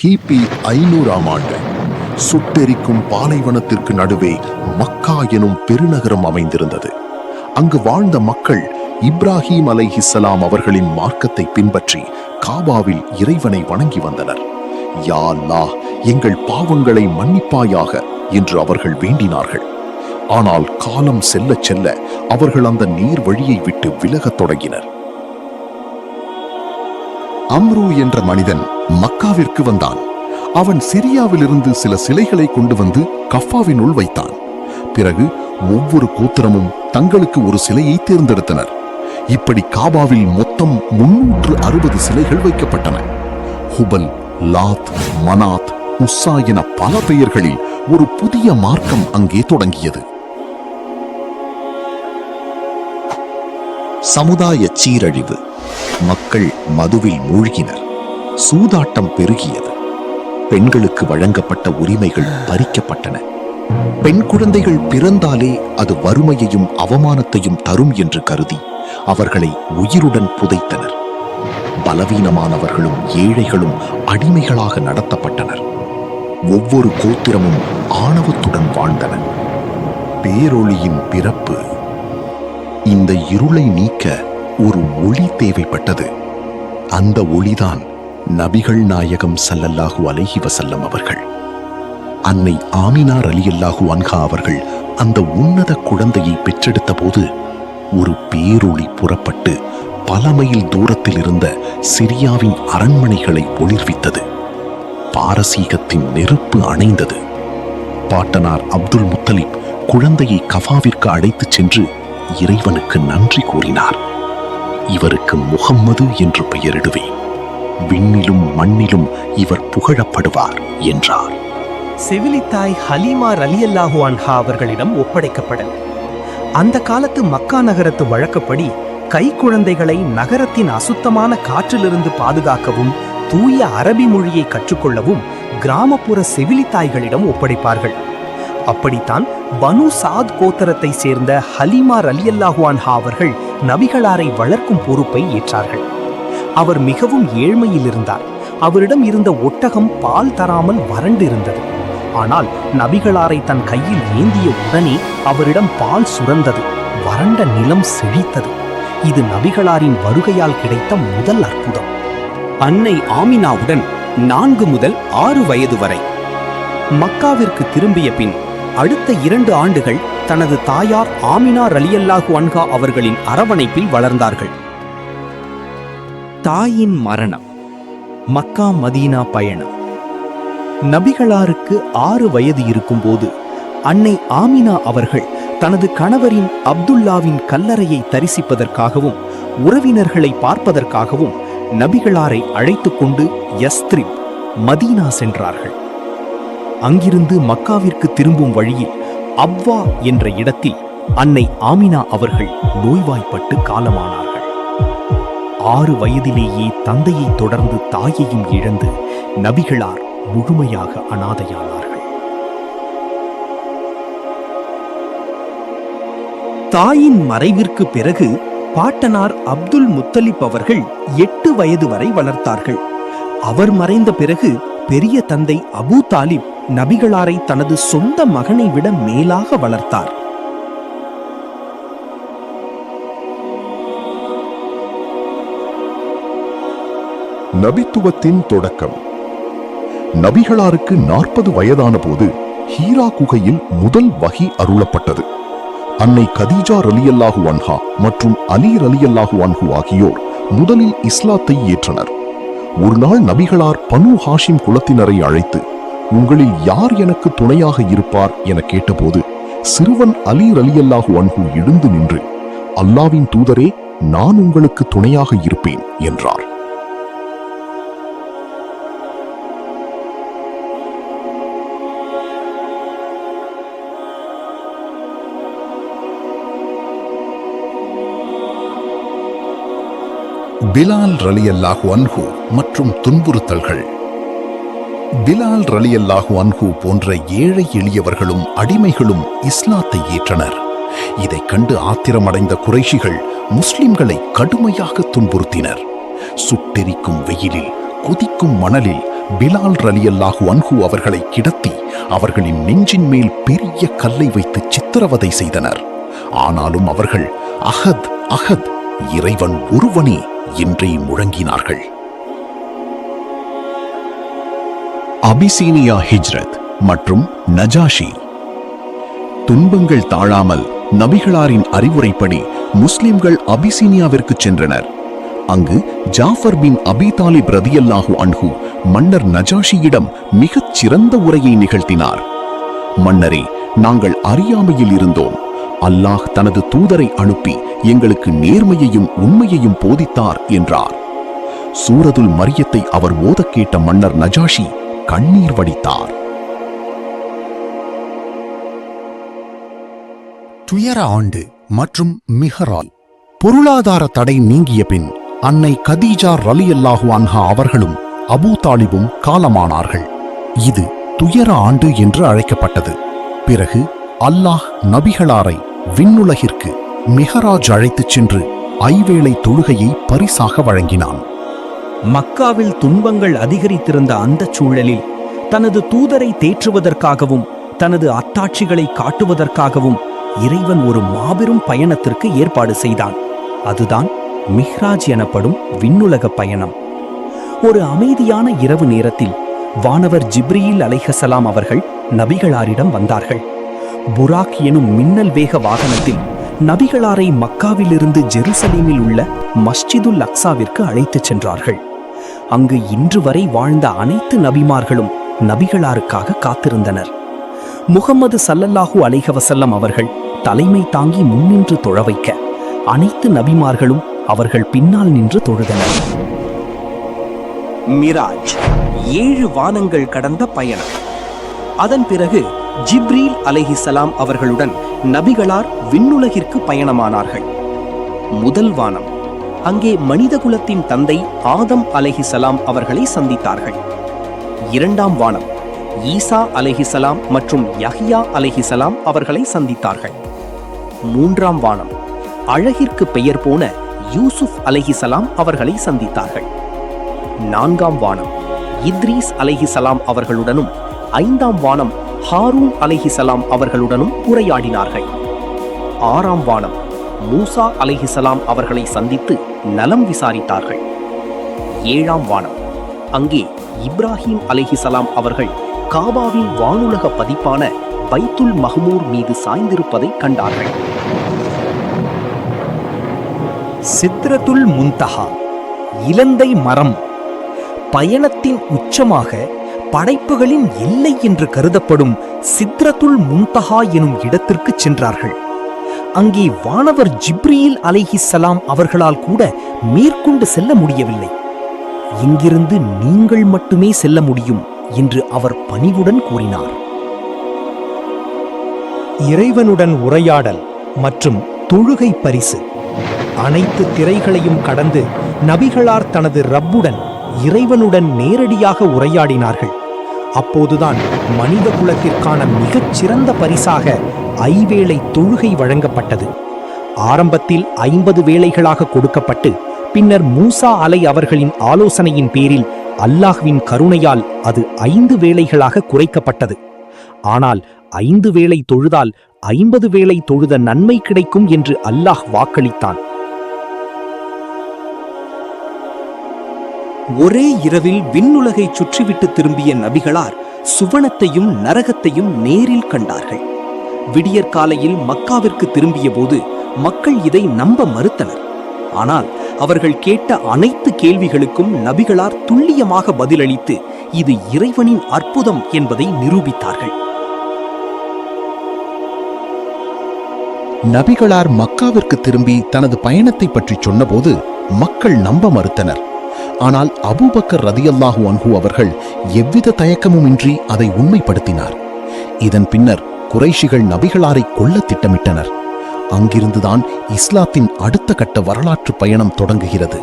கிபி 500ஆம் ஆண்டு சுட்டெரிக்கும் பாலைவனத்திற்கு நடுவே மக்கா எனும் பெருநகரம் அமைந்திருந்தது. அங்கு வாழ்ந்த மக்கள் இப்ராஹிம் அலைஹிஸ்ஸலாம் அவர்களின் மார்க்கத்தை பின்பற்றி காபாவில் இறைவனை வணங்கி வந்தனர். யா அல்லாஹ், எங்கள் பாவங்களை மன்னிப்பாயாக என்று அவர்கள் வேண்டினார்கள். ஆனால் காலம் செல்ல செல்ல அவர்கள் அந்த நீர் வழியை விட்டு விலகத் தொடங்கினர். அம்ரு என்ற மனிதன் மக்காவிற்கு வந்தான். அவன் சிரியாவிலிருந்து சில சிலைகளை கொண்டு வந்து கஃபாவினுள் வைத்தான். பிறகு ஒவ்வொரு கோத்திரமும் தங்களுக்கு ஒரு சிலையை தேர்ந்தெடுத்தனர். இப்படி காபாவில் மொத்தம் 360 சிலைகள் வைக்கப்பட்டன. ஹுபல், லாத், மனாத், உஸ்ஸா என பல பெயர்களில் ஒரு புதிய மார்க்கம் அங்கே தொடங்கியது. சமுதாய சீரழிவு. மக்கள் மதுவில் மூழ்கினர். சூதாட்டம் பெருகியது. பெண்களுக்கு வழங்கப்பட்ட உரிமைகள் பறிக்கப்பட்டன. பெண் குழந்தைகள் பிறந்தாலே அது வறுமையையும் அவமானத்தையும் தரும் என்று கருதி அவர்களை உயிருடன் புதைத்தனர். பலவீனமானவர்களும் ஏழைகளும் அடிமைகளாக நடத்தப்பட்டனர். ஒவ்வொரு கோத்திரமும் ஆணவத்துடன் வாழ்ந்தன. பேரொளியின் பிறப்பு. இந்த இருளை நீக்க ஒரு ஒளி தேவைப்பட்டது. அந்த ஒளிதான் நபிகள் நாயகம் ஸல்லல்லாஹு அலைஹி வஸல்லம் அவர்கள். அன்னை ஆமினா ரலியல்லாஹு அன்ஹா அவர்கள் அந்த உன்னத குழந்தையை பெற்றெடுத்த போது ஒரு பேரொளி புறப்பட்டு பல மைல் தூரத்தில் இருந்த சிரியாவின் அரண்மனைகளை ஒளிர்வித்தது. பாரசீகத்தின் நெருப்பு அணைந்தது. பாட்டனார் அப்துல் முத்தலிப் குழந்தையை கஃபாவிற்கு அழைத்துச் சென்று இறைவனுக்கு நன்றி கூறினார். இவருக்கு முஹம்மது என்று பெயரிடுவேன். விண்ணிலும் மண்ணிலும் இவர் புகழப்படுவார் என்றார். செவிலித்தாய் ஹலீமா ரலியல்லாஹு அன்ஹா அவர்களிடம் ஒப்படைக்கப்பட அந்த காலத்து மக்கா நகரத்து வழக்கப்படி கைக்குழந்தைகளை நகரத்தின் அசுத்தமான காற்றிலிருந்து பாதுகாக்கவும் தூய அரபி மொழியை கற்றுக்கொள்ளவும் கிராமப்புற செவிலித்தாய்களிடம் ஒப்படைப்பார்கள். அப்படித்தான் பனு சாத் கோத்தரத்தை சேர்ந்த ஹலீமா ரலியல்லாஹு அன்ஹா அவர்கள் நபிகளாரை வளர்க்கும் பொறுப்பை ஏற்றார்கள். அவர் மிகவும் ஏழ்மையில் இருந்தார். அவரிடம் இருந்த ஒட்டகம் பால் தராமல் வறண்டு இருந்தது. ஆனால் நபிகளாரை தன் கையில் ஏந்திய உடனே அவரிடம் பால் சுரந்தது. வறண்ட நிலம் செழித்தது. இது நபிகளாரின் வருகையால் கிடைத்த முதல் அற்புதம். அன்னை ஆமினாவுடன் 4 முதல் 6 வயது வரை மக்காவிற்கு திரும்பிய பின் அடுத்த 2 ஆண்டுகள் தனது தாயார் ஆமினா ரலியல்லாஹு அன்ஹா அவர்களின் அரவணைப்பில் வளர்ந்தார்கள். தாயின் மரணம். மக்கா மதீனா பயணம். நபிகளாருக்கு 6 வயது இருக்கும்போது அன்னை ஆமினா அவர்கள் தனது கணவரின் அப்துல்லாவின் கல்லறையை தரிசிப்பதற்காகவும் உறவினர்களை பார்ப்பதற்காகவும் நபிகளாரை அழைத்து கொண்டு யஸ்த்ரிப், மதீனா சென்றார்கள். அங்கிருந்து மக்காவிற்கு திரும்பும் வழியில் அப்வா என்ற இடத்தில் அன்னை ஆமினா அவர்கள் நோய்வாய்ப்பட்டு காலமானார்கள். 6 வயதிலேயே தந்தையை தொடர்ந்து தாயையும் இழந்து நபிகளார் முழுமையாக அனாதையானார்கள். தாயின் மறைவிற்கு பிறகு பாட்டனார் அப்துல் முத்தலிப் அவர்கள் 8 வயது வரை வளர்த்தார்கள். அவர் மறைந்த பிறகு பெரிய தந்தை அபூ தாலிப் நபிகளாரை தனது சொந்த மகனை விட மேலாக வளர்த்தார். நபித்துவத்தின் தொடக்கம். நபிகளாருக்கு 40 வயதான போது ஹீரா குகையில் முதல் வஹி அருளப்பட்டது. அன்னை கதீஜா ரலியல்லாஹு அன்ஹா மற்றும் அலி ரலியல்லாஹு அன்ஹு ஆகியோர் முதலில் இஸ்லாத்தை ஏற்றனர். ஒரு நாள் நபிகளார் பனு ஹாஷிம் குலத்தினரை அழைத்து, உங்களில் யார் எனக்கு துணையாக இருப்பார் என கேட்டபோது சிறுவன் அலி ரலியல்லாஹு அன்ஹு எழுந்து நின்று, அல்லாவின் தூதரே, நான் உங்களுக்கு துணையாக இருப்பேன் என்றார். பிலால் ரலியல்லாஹு அன்ஹு மற்றும் துன்புறுத்தல்கள். பிலால் ரலியல்லாஹு அன்ஹு போன்ற ஏழை எளியவர்களும் அடிமைகளும் இஸ்லாத்தை ஏற்றனர். இதைக் கண்டு ஆத்திரமடைந்த குறைஷிகள் முஸ்லிம்களை கடுமையாக துன்புறுத்தினர். சுட்டெரிக்கும் வெயிலில் கொதிக்கும் மணலில் பிலால் ரலியல்லாஹு அன்ஹு அவர்களை கிடத்தி அவர்களின் நெஞ்சின் மேல் பெரிய கல்லை வைத்து சித்திரவதை செய்தனர். ஆனாலும் அவர்கள் அஹத் அஹத், இறைவன் ஒருவனே என்றே முழங்கினார்கள். அபிசீனியா ஹிஜ்ரத் மற்றும் நஜாஷி. துன்பங்கள் தாழாமல் நபிகளாரின் அறிவுரைப்படி முஸ்லிம்கள் அபிசீனியாவிற்கு சென்றனர். அங்கு ஜாஃபர் பின் அபி தாலிப் ரதியல்லாஹு அன்ஹு மன்னர் நஜாஷியிடம் மிகச் சிறந்த உரையை நிகழ்த்தினார். மன்னரே, நாங்கள் அறியாமையில் இருந்தோம். அல்லாஹ் தனது தூதரை அனுப்பி எங்களுக்கு நேர்மையையும் உண்மையையும் போதித்தார் என்றார். சூரத்துல் மரியத்தை அவர் ஓதக் கேட்ட மன்னர் நஜாஷி கண்ணீர் வடித்தார். துயர ஆண்டு மற்றும் மிஹரால். பொருளாதார தடை நீங்கிய பின் அன்னை கதீஜா ரலியல்லாஹு அன்ஹா அவர்களும் அபூ தாலிபும் காலமானார்கள். இது துயர ஆண்டு என்று அழைக்கப்பட்டது. பிறகு அல்லாஹ் நபிகளாரை விண்ணுலகிற்கு மிஹராஜ் அழைத்துச் சென்று ஐவேளை தொழுகையை பரிசாக வழங்கினான். மக்காவில் துன்பங்கள் அதிகரித்திருந்த அந்த சூழலில் தனது தூதரை தேற்றுவதற்காகவும் தனது அத்தாட்சிகளை காட்டுவதற்காகவும் இறைவன் ஒரு மாபெரும் பயணத்திற்கு ஏற்பாடு செய்தான். அதுதான் மிஹ்ராஜ் எனப்படும் விண்ணுலக பயணம். ஒரு அமைதியான இரவு நேரத்தில் வானவர் ஜிப்ரீல் அலைஹிஸ்ஸலாம் அவர்கள் நபிகளாரிடம் வந்தார்கள். புராக் எனும் மின்னல் வேக வாகனத்தில் நபிகளாரை மக்காவிலிருந்து ஜெருசலேமில் உள்ள மஸ்ஜிதுல் அக்ஸாவிற்கு அழைத்துச் சென்றார்கள். அங்கு இன்று வரை வாழ்ந்த அனைத்து நபிமார்களும் நபிகளாருக்காக காத்திருந்தனர். முகம்மது ஸல்லல்லாஹு அலைஹி வஸல்லம் அவர்கள் தலைமை தாங்கி முன்னின்று தொழ வைக்க அனைத்து நபிமார்களும் அவர்கள் பின்னால் நின்று தொழுதனர். மிராஜ் 7 வானங்கள் கடந்த பயணம். அதன் பிறகு ஜிப்ரீல் அலைஹிஸ்ஸலாம் அவர்களுடன் நபிகளார் விண்ணுலகிற்கு பயணமானார்கள். முதல் வானம். அங்கே மனிதகுலத்தின் தந்தை ஆதம் அலைஹிஸ்ஸலாம் அவர்களை சந்தித்தார்கள். இரண்டாம் வானம். ஈசா அலைஹிஸ்ஸலாம் மற்றும் யஹ்யா அலைஹிஸ்ஸலாம் அவர்களை சந்தித்தார்கள். மூன்றாம் வானம். அழகிற்கு பெயர் போன யூசுப் அலைஹிஸ்ஸலாம் அவர்களை சந்தித்தார்கள். நான்காம் வானம். இத்ரீஸ் அலைஹிஸ்ஸலாம் அவர்களுடனும் ஐந்தாம் வானம் ஹாரூன் அலைஹிஸ்ஸலாம் அவர்களுடனும் உரையாடினார்கள். ஆறாம் வானம். மூசா அலைஹிஸ்ஸலாம் அவர்களை சந்தித்து நலம் விசாரித்தார்கள். ஏழாம் வானம். அங்கே இப்ராஹிம் அலைஹிஸ்ஸலாம் அவர்கள் காபாவின் வானுலக பதிப்பான பைத்துல் மஹ்மூர் மீது சாய்ந்திருப்பதை கண்டார்கள். சித்ரத்துல் முன்தஹா, இலந்தை மரம். பயணத்தின் உச்சமாக படைப்புகளின் எல்லை என்று கருதப்படும் சித்ரத்துல் முன்தஹா எனும் இடத்திற்கு சென்றார்கள். அங்கே வானவர் ஜிப்ரீல் அலைஹிஸ்ஸலாம் அவர்களால் கூட மேற்கொண்டு செல்ல முடியவில்லை. இங்கிருந்து நீங்கள் மட்டுமே செல்ல முடியும் என்று அவர் பணிவுடன் கூறினார். இறைவனுடன் உரையாடல் மற்றும் தொழுகை பரிசு. அனைத்து திரைகளையும் கடந்து நபிகளார் தனது ரப்புடன் இறைவனுடன் நேரடியாக உரையாடினார்கள். அப்போதுதான் மனித குலத்திற்கான மிகச் சிறந்த பரிசாக ஐவேளை தொழுகை வழங்கப்பட்டது. ஆரம்பத்தில் 50 வேளைகளாக கொடுக்கப்பட்டு பின்னர் மூசா அலை அவர்களின் ஆலோசனையின் பேரில் அல்லாஹ்வின் கருணையால் அது 5 வேளைகளாக குறைக்கப்பட்டது. ஆனால் 5 வேளை தொழுதால் 50 வேளை தொழுத நன்மை கிடைக்கும் என்று அல்லாஹ் வாக்களித்தான். ஒரே இரவில் விண்ணுலகை சுற்றிவிட்டு திரும்பிய நபிகளார் சுவனத்தையும் நரகத்தையும் நேரில் கண்டார்கள். விடியற்காலையில் மக்காவிற்கு திரும்பிய போது மக்கள் இதை நம்ப மறுத்தனர். ஆனால் அவர்கள் கேட்ட அனைத்து கேள்விகளுக்கும் நபிகளார் துல்லியமாக பதிலளித்து இது இறைவனின் அற்புதம் என்பதை நிரூபித்தார்கள். நபிகளார் மக்காவிற்கு திரும்பி தனது பயணத்தை பற்றி சொன்னபோது மக்கள் நம்ப மறுத்தனர். ஆனால் அபூபக்கர் ரதியல்லாஹு அன்ஹு அவர்கள் எவ்வித தயக்கமுமின்றி அதை உண்மைப்படுத்தினார். இதன் பின்னர் குறைஷிகள் நபிகளாரை கொல்ல திட்டமிட்டனர். அங்கிருந்துதான் இஸ்லாத்தின் அடுத்த கட்ட வரலாற்று பயணம் தொடங்குகிறது.